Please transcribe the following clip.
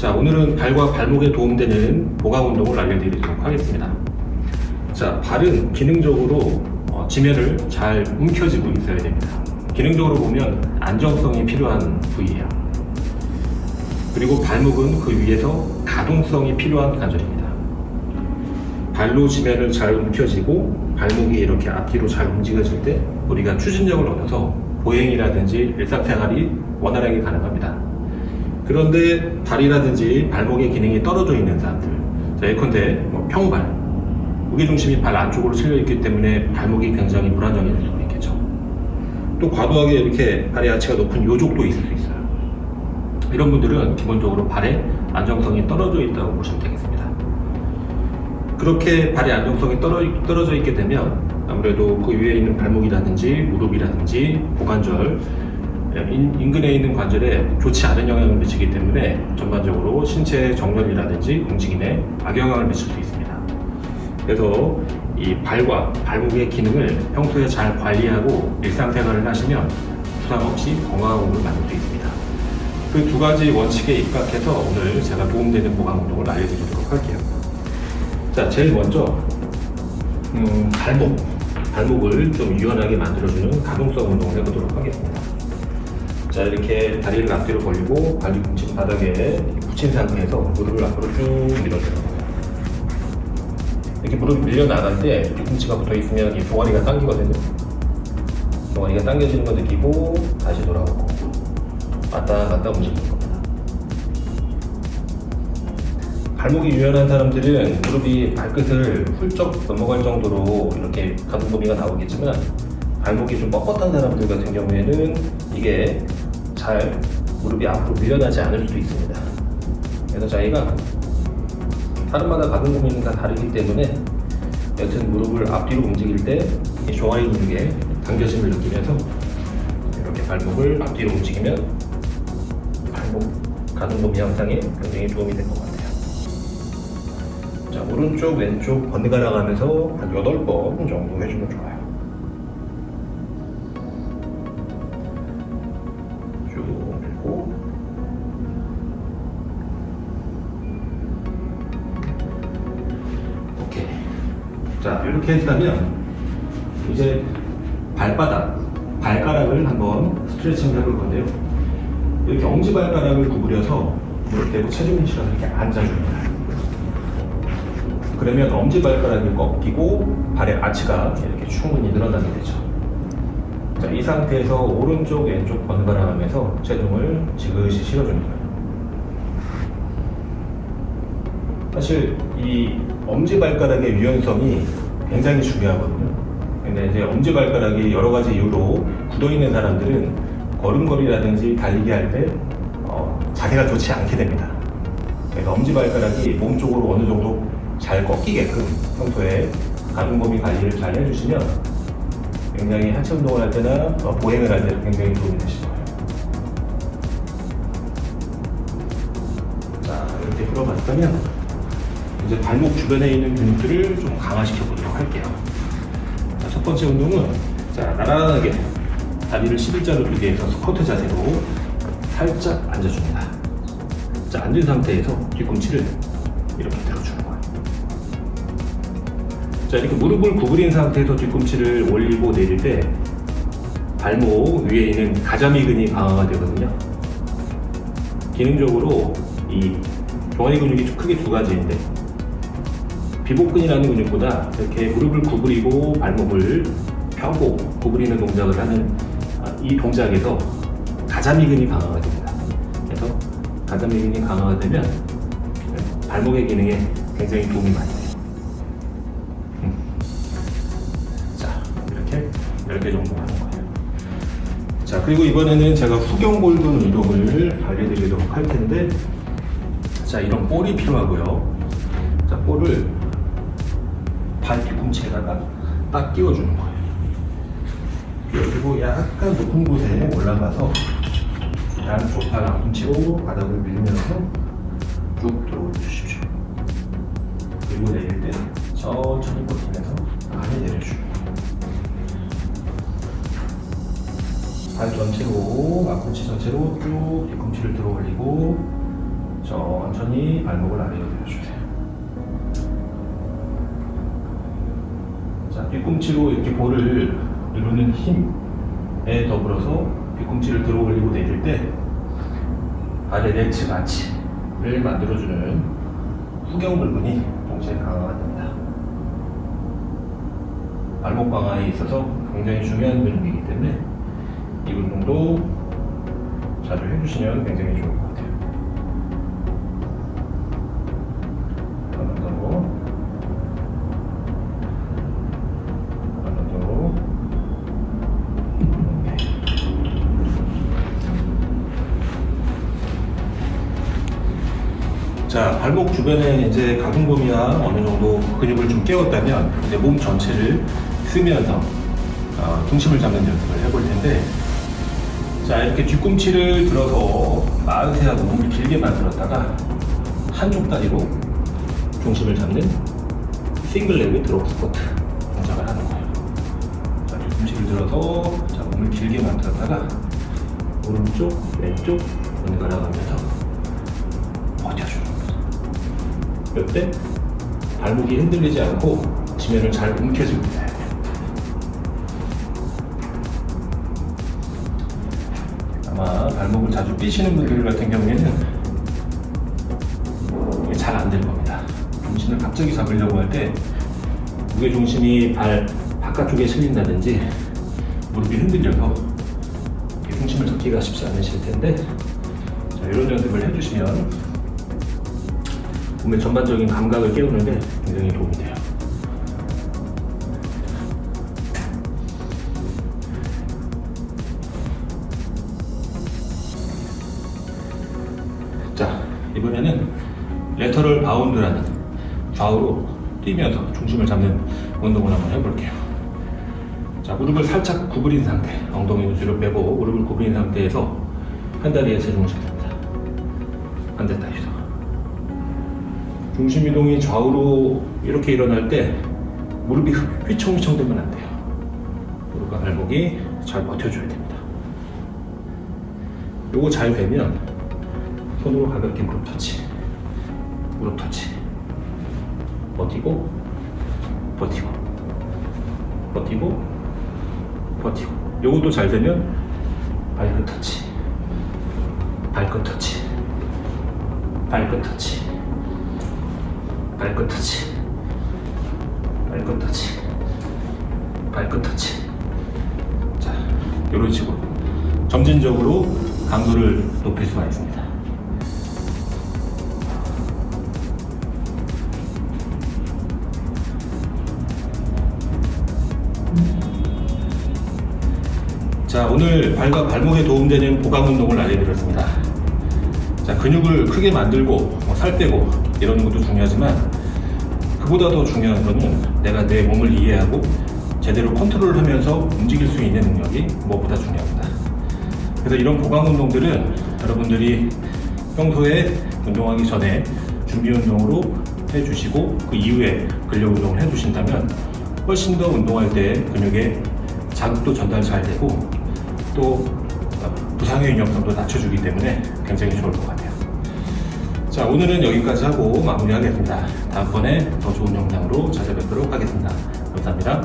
자, 오늘은 발과 발목에 도움되는 보강 운동을 알려드리도록 하겠습니다. 자, 발은 기능적으로 지면을 잘 움켜쥐고 있어야 됩니다. 기능적으로 보면 안정성이 필요한 부위예요. 그리고 발목은 그 위에서 가동성이 필요한 관절입니다. 발로 지면을 잘 움켜쥐고 발목이 이렇게 앞뒤로 잘 움직여질 때 우리가 추진력을 얻어서 보행이라든지 일상생활이 원활하게 가능합니다. 그런데 발이라든지 발목의 기능이 떨어져 있는 사람들, 자, 예컨대 평발, 무게중심이 발 안쪽으로 실려 있기 때문에 발목이 굉장히 불안정해질 수가 있겠죠. 또 과도하게 이렇게 발의 하체가 높은 요족도 있을 수 있어요. 이런 분들은 기본적으로 발의 안정성이 떨어져 있다고 보시면 되겠습니다. 그렇게 발의 안정성이 떨어져 있게 되면 아무래도 그 위에 있는 발목이라든지 무릎이라든지 고관절, 인근에 있는 관절에 좋지 않은 영향을 미치기 때문에 전반적으로 신체 정렬이라든지 움직임에 악영향을 미칠 수 있습니다. 그래서 이 발과 발목의 기능을 평소에 잘 관리하고 일상생활을 하시면 부상 없이 건강한 몸을 만들 수 있습니다. 그 두 가지 원칙에 입각해서 오늘 제가 도움되는 보강 운동을 알려드리도록 할게요. 자, 제일 먼저 발목을 좀 유연하게 만들어주는 가동성 운동을 해보도록 하겠습니다. 자, 이렇게 다리를 앞뒤로 벌리고 발 뒤꿈치를 바닥에 붙인 상태에서 무릎을 앞으로 쭉 밀어주는 거예요. 이렇게 무릎이 밀려나갈 때 뒤꿈치가 붙어있으면 이 종아리가 당기거든요. 종아리가 당겨지는 거 느끼고 다시 돌아오고 왔다 갔다 움직이는 겁니다. 발목이 유연한 사람들은 무릎이 발끝을 훌쩍 넘어갈 정도로 이렇게 가동 범위가 나오겠지만 발목이 좀 뻣뻣한 사람들 같은 경우에는 이게 잘 무릎이 앞으로 밀려나지 않을 수도 있습니다. 그래서 저희가 사람마다 가동 범위는 다 다르기 때문에 여튼 무릎을 앞뒤로 움직일 때 이 종아리 근육에 당겨짐을 느끼면서 이렇게 발목을 앞뒤로 움직이면 발목 가동 범위 향상에 굉장히 도움이 될 것 같아요. 자, 오른쪽 왼쪽 번갈아 가면서 한 8번 정도 해주면 좋아요. 쭉 밀고 오케이. 자, 이렇게 했다면 이제 발가락을 한번 스트레칭을 해볼 건데요. 이렇게 엄지발가락을 구부려서 무릎 대고 체중을 실어서 이렇게 앉아줍니다. 그러면 엄지발가락이 꺾이고 발의 아치가 이렇게 충분히 늘어나게 되죠. 자, 이 상태에서 오른쪽 왼쪽 번갈아 가면서 체중을 지그시 실어줍니다. 사실 이 엄지발가락의 유연성이 굉장히 중요하거든요. 근데 이제 엄지발가락이 여러 가지 이유로 굳어있는 사람들은 걸음걸이라든지 달리기 할 때 자세가 좋지 않게 됩니다. 그래서 엄지발가락이 몸 쪽으로 어느 정도 잘 꺾이게끔 평소에 가동 범위 관리를 잘 해주시면 굉장히 하체 운동을 할 때나 보행을 할 때 굉장히 도움이 되실 거예요. 자, 이렇게 풀어봤다면 이제 발목 주변에 있는 근육들을 좀 강화시켜 보도록 할게요. 자, 첫 번째 운동은 나란하게 다리를 11자로 두게 해서 스쿼트 자세로 살짝 앉아줍니다. 자, 앉은 상태에서 뒤꿈치를 이렇게 들어주는 거예요. 자, 이렇게 무릎을 구부린 상태에서 뒤꿈치를 올리고 내릴 때 발목 위에 있는 가자미근이 강화가 되거든요. 기능적으로 이 종아리 근육이 크게 두 가지인데 비복근이라는 근육보다 이렇게 무릎을 구부리고 발목을 펴고 구부리는 동작을 하는 이 동작에서 가자미근이 강화가 됩니다. 그래서 가자미근이 강화가 되면 발목의 기능에 굉장히 도움이 많이 돼요. 자, 이렇게 10개 정도 하는 거예요. 자, 그리고 이번에는 제가 후경골근 운동을 알려드리도록 할 텐데, 자, 이런 볼이 필요하고요. 자, 볼을 발 뒤꿈치에다가 딱 끼워주는 거예요. 그리고 약간 높은 곳에 올라가서 양쪽 발 앞꿈치로 바닥을 밀면서 쭉 들어올려주십시오. 그리고 내릴 때 천천히 버티면서 아래 내려주고 발 전체로, 앞꿈치 전체로 쭉 뒤꿈치를 들어 올리고 천천히 발목을 아래로 내려주세요. 자, 뒤꿈치로 이렇게 볼을 누르는 힘에 더불어서 뒤꿈치를 들어 올리고 내릴 때 발의 렉츠 마치를 만들어주는 후경 부분이 동시에 강화가 됩니다. 발목 강화에 있어서 굉장히 중요한 근육이기 때문에 이 운동도 자주 해주시면 굉장히 좋을 것 같아요. 하나 더, 하나 더. 자, 발목 주변에 이제 가공범위나 어느 정도 근육을 좀 깨웠다면 이제 몸 전체를 쓰면서 중심을 잡는 연습을 해볼 텐데, 자, 이렇게 뒤꿈치를 들어서 마으세하고 몸을 길게 만들었다가 한쪽 다리로 중심을 잡는 싱글 레그 드롭 스쿼트 동작을 하는 거예요. 자, 뒤꿈치를 들어서 자, 몸을 길게 만들었다가 오른쪽, 왼쪽 번갈아 가면서 버텨주는 거예요. 이때 발목이 흔들리지 않고 지면을 잘 움켜쥐고 있어야 돼요. 아마 발목을 자주 삐시는 분들 같은 경우에는 이게 잘 안 될 겁니다. 중심을 갑자기 잡으려고 할 때 무게 중심이 발 바깥쪽에 실린다든지 무릎이 흔들려서 중심을 잡기가 쉽지 않으실 텐데, 자, 이런 연습을 해주시면 몸의 전반적인 감각을 깨우는데 굉장히 도움이 돼요. 자, 이번에는 레터럴 바운드라는 좌우로 뛰면서 중심을 잡는 운동을 한번 해볼게요. 자, 무릎을 살짝 구부린 상태, 엉덩이를 뒤로 빼고 무릎을 구부린 상태에서 한 다리에 재중심 됩니다. 반대 다리도. 중심 이동이 좌우로 이렇게 일어날 때 무릎이 휘청휘청 되면 안 돼요. 무릎과 발목이 잘 버텨줘야 됩니다. 요거 잘 되면 손으로 가볍게 무릎 터치, 무릎 터치, 버티고, 버티고, 버티고, 버티고. 요것도 잘 되면 발끝 터치, 발끝 터치, 발끝 터치, 발끝 터치, 발끝 터치, 발끝 터치. 자, 이런 식으로 점진적으로 강도를 높일 수가 있습니다. 자, 오늘 발과 발목에 도움되는 보강 운동을 알려드렸습니다. 자, 근육을 크게 만들고 살 빼고 이러는 것도 중요하지만 그보다 더 중요한 거는 내가 내 몸을 이해하고 제대로 컨트롤하면서 움직일 수 있는 능력이 무엇보다 중요합니다. 그래서 이런 보강 운동들은 여러분들이 평소에 운동하기 전에 준비 운동으로 해주시고 그 이후에 근력 운동을 해주신다면 훨씬 더 운동할 때 근육에 자극도 전달 잘 되고 또 부상의 위험성도 낮춰주기 때문에 굉장히 좋을 것 같아요. 자, 오늘은 여기까지 하고 마무리하겠습니다. 다음번에 더 좋은 영상으로 찾아뵙도록 하겠습니다. 감사합니다.